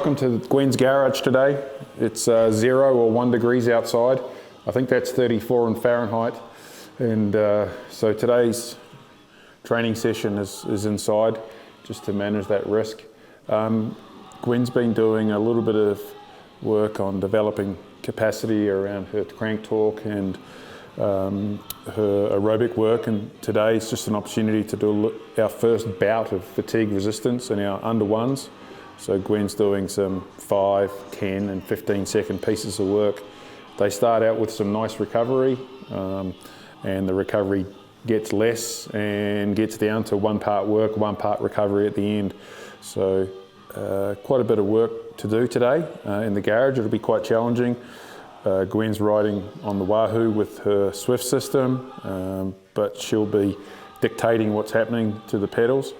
welcome to Gwen's garage today. It's 0 or 1 degrees outside. I think that's 34 in Fahrenheit. And so today's training session is inside, just to manage that risk. Gwen's been doing a little bit of work on developing capacity around her crank torque and her aerobic work, and today is just an opportunity to do our first bout of fatigue resistance in our under ones. So Gwen's doing some 5, 10 and 15 second pieces of work. They start out with some nice recovery, and the recovery gets less and gets down to 1 part work, 1 part recovery at the end. So quite a bit of work to do today in the garage. It'll be quite challenging. Gwen's riding on the Wahoo with her Swift system, but she'll be dictating what's happening to the pedals.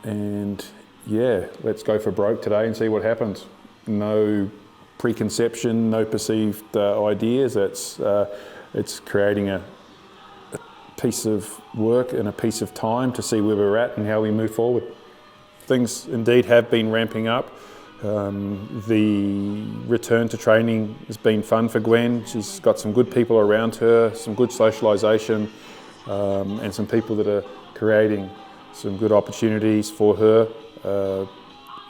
And yeah, let's go for broke today and see what happens. No preconception, no perceived ideas. It's creating a piece of work and a piece of time to see where we're at and how we move forward. Things indeed have been ramping up. The return to training has been fun for Gwen. She's got some good people around her, some good socialisation, and some people that are creating some good opportunities for her.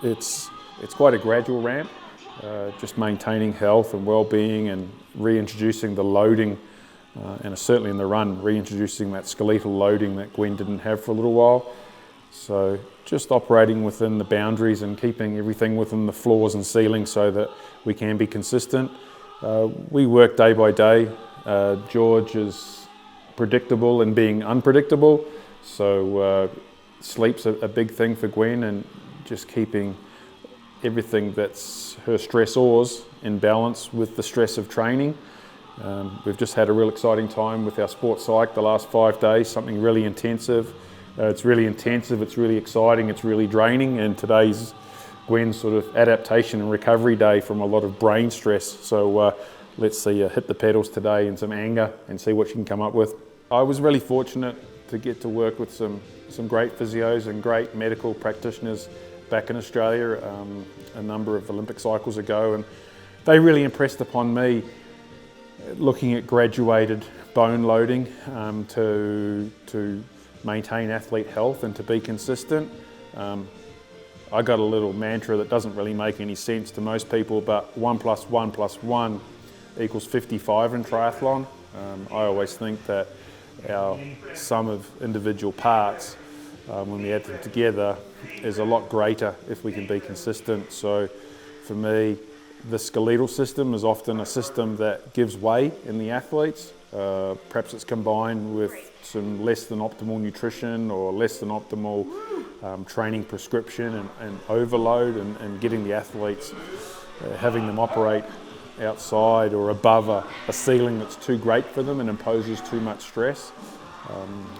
It's quite a gradual ramp, just maintaining health and well-being and reintroducing the loading, and certainly in the run, reintroducing that skeletal loading that Gwen didn't have for a little while. So just operating within the boundaries and keeping everything within the floors and ceilings so that we can be consistent. We work day by day. George is predictable in being unpredictable, so sleep's a big thing for Gwen, and just keeping everything that's her stressors in balance with the stress of training. We've just had a real exciting time with our sports psych the last 5 days, something really intensive. It's really intensive, it's really exciting, it's really draining, and today's Gwen's sort of adaptation and recovery day from a lot of brain stress. So let's see her hit the pedals today in some anger and see what she can come up with. I was really fortunate to get to work with some great physios and great medical practitioners back in Australia a number of Olympic cycles ago, and they really impressed upon me looking at graduated bone loading to maintain athlete health and to be consistent. I got a little mantra that doesn't really make any sense to most people, but 1 + 1 + 1 equals 55 in triathlon. I always think that our sum of individual parts, when we add them together, is a lot greater if we can be consistent. So for me, the skeletal system is often a system that gives way in the athletes. Perhaps it's combined with some less than optimal nutrition or less than optimal training prescription and overload, and getting the athletes, having them operate outside or above a ceiling that's too great for them and imposes too much stress.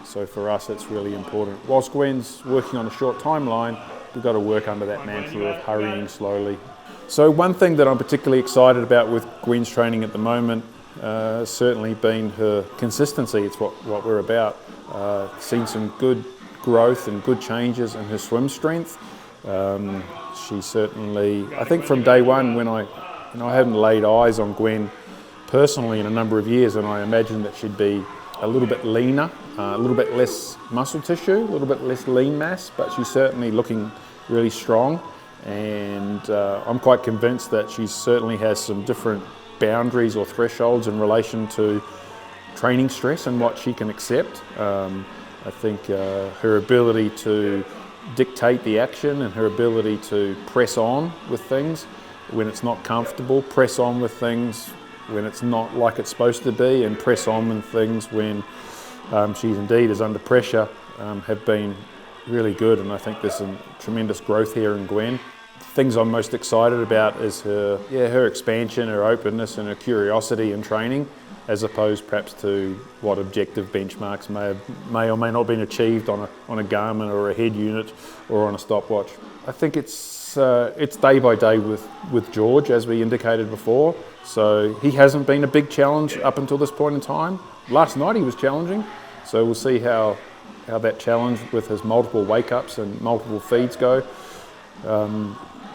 So for us, it's really important. Whilst Gwen's working on a short timeline, we've got to work under that mantra of hurrying slowly. So one thing that I'm particularly excited about with Gwen's training at the moment, certainly been her consistency. It's what we're about. Seen some good growth and good changes in her swim strength. She certainly, I think from day one, when I hadn't laid eyes on Gwen personally in a number of years, and I imagined that she'd be a little bit leaner, a little bit less muscle tissue, a little bit less lean mass, but she's certainly looking really strong. And I'm quite convinced that she certainly has some different boundaries or thresholds in relation to training stress and what she can accept. I think her ability to dictate the action and her ability to press on with things when it's not comfortable, press on with things when it's not like it's supposed to be, and press on with things when she indeed is under pressure, have been really good. And I think there's some tremendous growth here in Gwen. Things I'm most excited about is her expansion, her openness and her curiosity in training, as opposed perhaps to what objective benchmarks may or may not have been achieved on a Garmin or a head unit or on a stopwatch. I think it's day by day with George, as we indicated before. So he hasn't been a big challenge up until this point in time. Last night he was challenging, so we'll see how that challenge with his multiple wake-ups and multiple feeds go.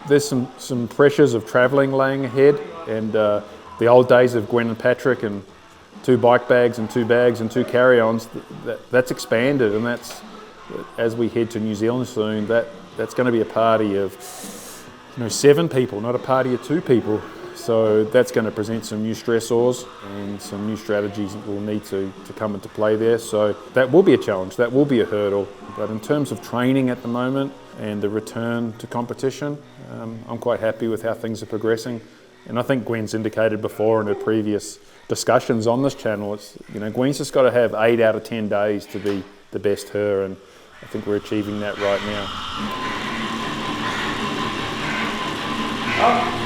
there's some pressures of travelling laying ahead, and the old days of Gwen and Patrick and 2 bike bags and 2 bags and 2 carry-ons, that's expanded, and that's, as we head to New Zealand soon, that's going to be a party of 7 people, not a party of 2 people. So that's going to present some new stressors and some new strategies that will need to come into play there. So that will be a challenge, that will be a hurdle. But in terms of training at the moment and the return to competition, I'm quite happy with how things are progressing. And I think Gwen's indicated before in her previous discussions on this channel, Gwen's just got to have 8 out of 10 days to be the best her, and I think we're achieving that right now.